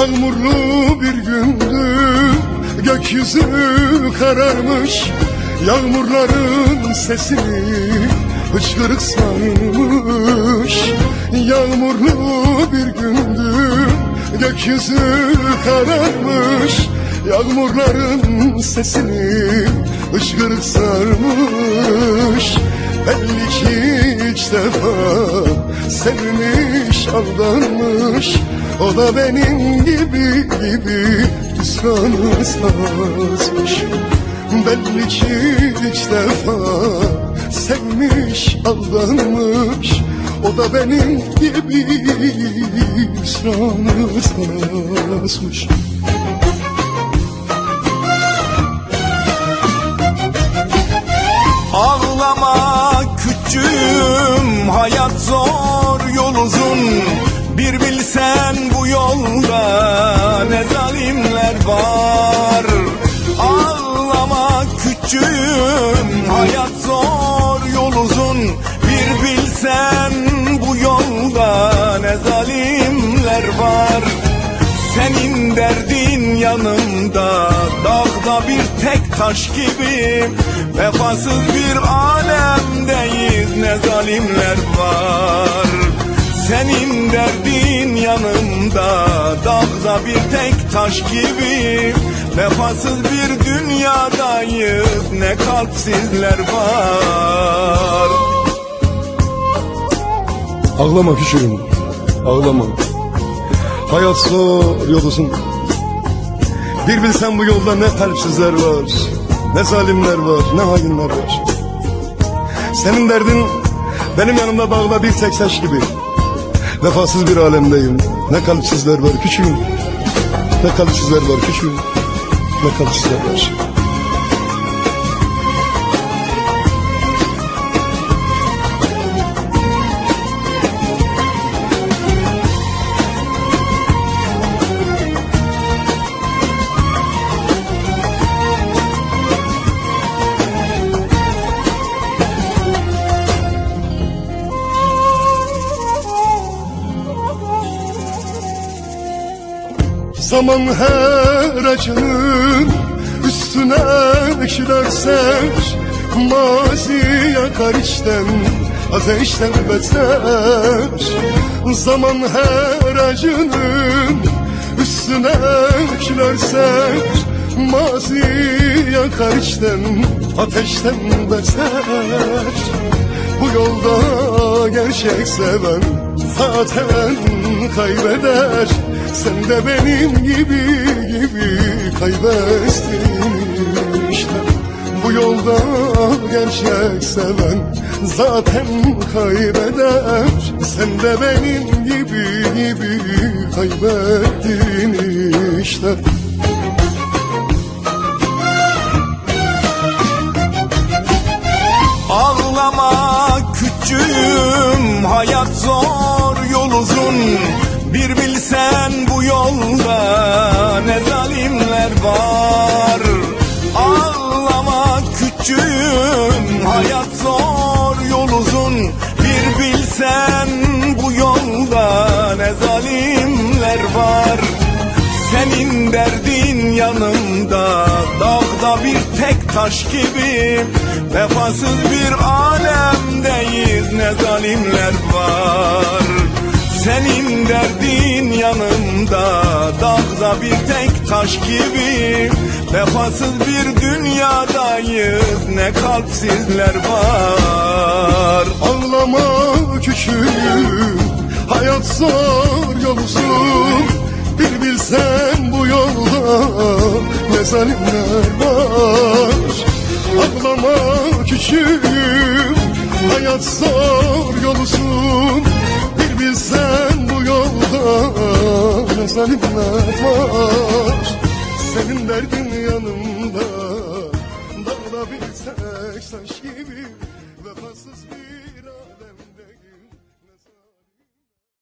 Yağmurlu bir gündü, gökyüzü kararmış. Yağmurların sesini hıçkırık sarmış. Yağmurlu bir gündü, gökyüzü kararmış. Yağmurların sesini hıçkırık sarmış. Belli ki ilk defa sevmiş, aldanmış. O da benim gibi hüsranı sazmış. Belli ki ilk defa sevmiş, aldanmış. O da benim gibi hüsranı sazmış. Ağlama küçüğüm, hayat zor, yol uzun. Bir bilsen bu yolda ne zalimler var. Ağlama küçüğüm, hayat zor, yol uzun. Bir bilsen bu yolda ne zalimler var. Senin derdin yanımda, dağda bir tek taş gibi. Vefasız bir alemdeyiz, ne zalimler var. Senin derdin yanımda, dağda bir tek taş gibi. Vefasız bir dünyadayız, ne kalpsizler var. Ağlama küçüğüm, ağlama. Hayat zor, yol uzun. Bir bilsen bu yolda ne kalpsizler var, ne zalimler var, ne hainler var. Senin derdin benim yanımda dağda bir tek taş gibi. Vefasız bir alemdeyim. Ne kalpsizler var küçüğüm, ne kalpsizler var küçüğüm, ne kalpsizler var. Zaman her acının üstüne eklerse, mazi yakar içten, ateşten beter. Zaman her acının üstüne eklerse, mazi yakar içten, ateşten beter. Bu yolda gerçek seven zaten kaybeder. Sen de benim gibi kaybettin işte. Bu yolda gerçek seven zaten kaybeder. Sen de benim gibi kaybettin işte. Ağlama küçüğüm, hayat zor, yol uzun. Bir bilsen bu yolda ne zalimler var. Ağlama küçüğüm, hayat zor, yol uzun. Bir bilsen bu yolda ne zalimler var. Senin derdin yanımda, dağda bir tek taş gibi. Vefasız bir alemdeyiz, ne zalimler var. Senin derdin yanımda, dağda bir tek taş gibi. Vefasız bir dünyadayız, ne kalpsizler var. Ağlama küçüğüm, hayat zor, yol uzun. Bir bilsen bu yolda ne zalimler var. Ağlama küçüğüm, hayat zor, yol uzun. Bir bilsen bu yolda ne zalimler var. Senin derdin yanımda, dağda bir tek taş gibi. Vefasız bir